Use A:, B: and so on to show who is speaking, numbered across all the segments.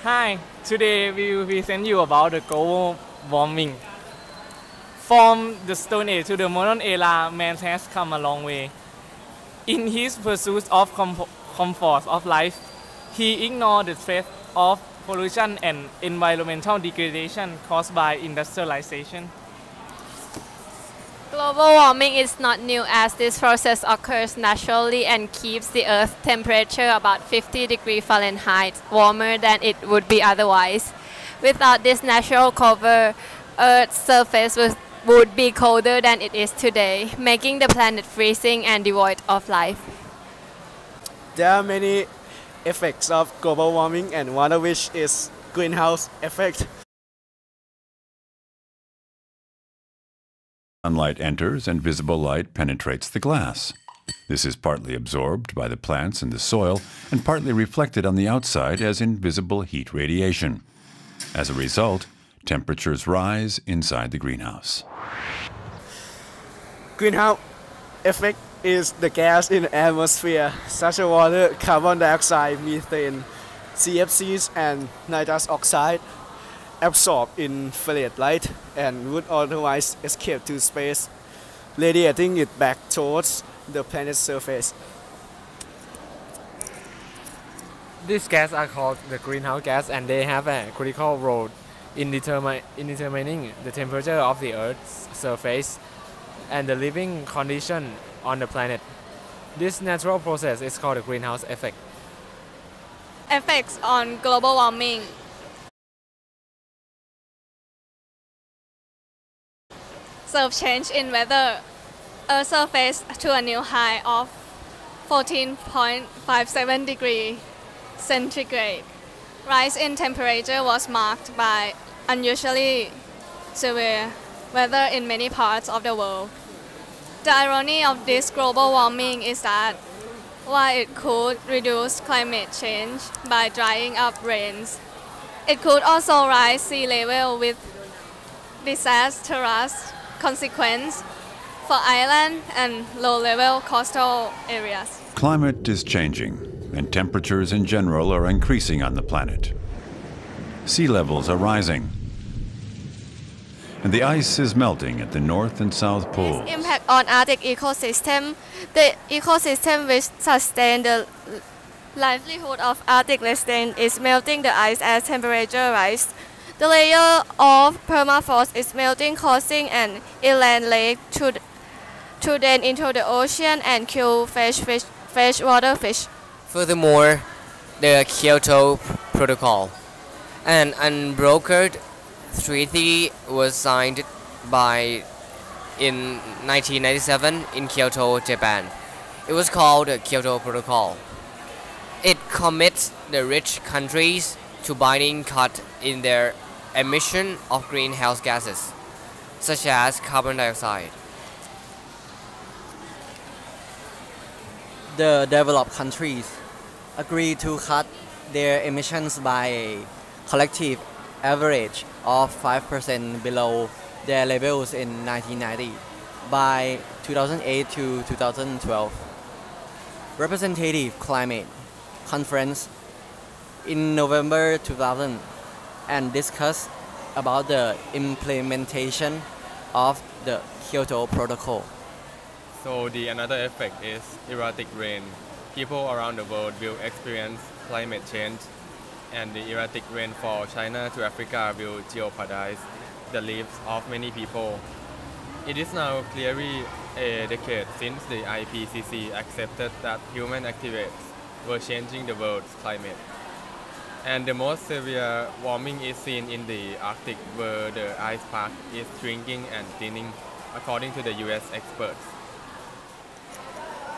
A: Hi, today we will present you about the global warming. From the Stone Age to the modern era, man has come a long way. In his pursuit of comfort of life, he ignored the threat of pollution and environmental degradation caused by industrialization.
B: Global warming is not new as this process occurs naturally and keeps the Earth's temperature about 50 degrees Fahrenheit warmer than it would be otherwise. Without this natural cover, Earth's surface would be colder than it is today, making the planet freezing and devoid of life.
C: There are many effects of global warming, and one of which is greenhouse effect.
D: Sunlight enters and visible light penetrates the glass. This is partly absorbed by the plants in the soil and partly reflected on the outside as invisible heat radiation. As a result, temperatures rise inside the greenhouse.
C: Greenhouse effect is the gas in the atmosphere, such as water, carbon dioxide, methane, CFCs, and nitrous oxide, absorb infrared light and would otherwise escape to space, radiating it back towards the planet's surface.
E: These gases are called the greenhouse gas, and they have a critical role in determining the temperature of the Earth's surface and the living condition on the planet. This natural process is called the greenhouse effect.
B: Effects on global warming. Observe change in weather. Earth surface to a new high of 14.57 degrees centigrade. Rise in temperature was marked by unusually severe weather in many parts of the world. The irony of this global warming is that while it could reduce climate change by drying up rains, it could also rise sea level with disastrous consequence for island and low-level coastal areas.
D: Climate is changing, and temperatures in general are increasing on the planet. Sea levels are rising, and the ice is melting at the North and South poles.
B: Impact on Arctic ecosystem. The ecosystem which sustains the livelihood of Arctic residents is melting the ice as temperature rises. The layer of permafrost is melting, causing an inland lake to drain into the ocean and kill freshwater fish.
F: Furthermore, the Kyoto Protocol, an unbrokered treaty, was signed in 1997 in Kyoto, Japan. It was called the Kyoto Protocol. It commits the rich countries to binding cut in their emission of greenhouse gases, such as carbon dioxide.
G: The developed countries agreed to cut their emissions by a collective average of 5% below their levels in 1990 by 2008 to 2012. Representative Climate Conference in November 2000 and discussed about the implementation of the Kyoto Protocol.
H: So another effect is erratic rain. People around the world will experience climate change, and the erratic rainfall China to Africa will jeopardize the lives of many people. It is now clearly a decade since the IPCC accepted that human activities were changing the world's climate. And the most severe warming is seen in the Arctic, where the ice pack is shrinking and thinning, according to the US experts.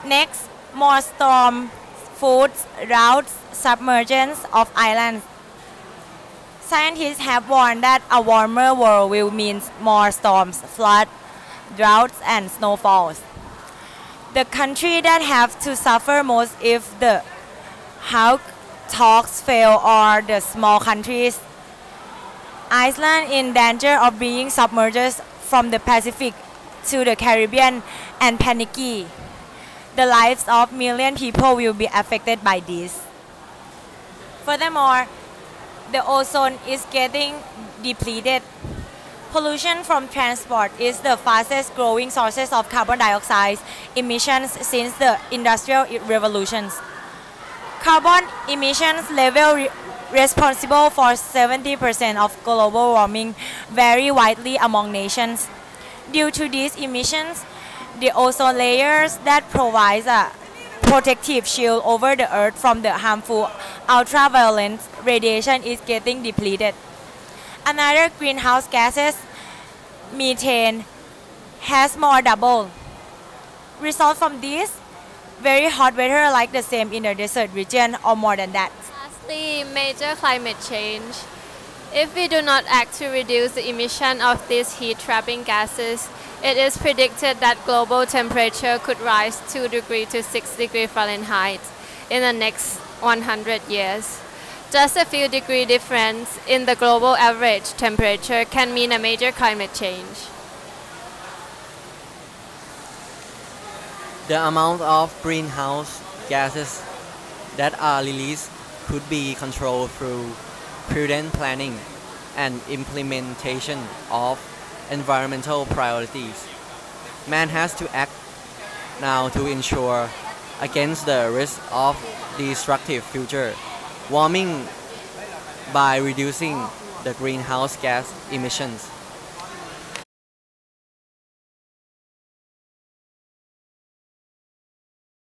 I: Next, more storm, floods, droughts, submergence of islands. Scientists have warned that a warmer world will mean more storms, floods, droughts, and snowfalls. The country that have to suffer most if the Hawke talks fail are the small countries. Iceland in danger of being submerged from the Pacific to the Caribbean and panicky. The lives of millions of people will be affected by this. Furthermore, the ozone is getting depleted. Pollution from transport is the fastest growing sources of carbon dioxide emissions since the Industrial Revolutions. Carbon emissions level responsible for 70% of global warming vary widely among nations. Due to these emissions, the ozone layers that provides a protective shield over the Earth from the harmful ultraviolet radiation is getting depleted. Another greenhouse gases, methane, has more double. Result from this, very hot weather like the same in the desert region or more than that.
B: Lastly, major climate change. If we do not act to reduce the emission of these heat-trapping gases, it is predicted that global temperature could rise 2 degrees to 6 degrees Fahrenheit in the next 100 years. Just a few degree difference in the global average temperature can mean a major climate change.
G: The amount of greenhouse gases that are released could be controlled through prudent planning and implementation of environmental priorities. Man has to act now to ensure against the risk of destructive future warming by reducing the greenhouse gas emissions.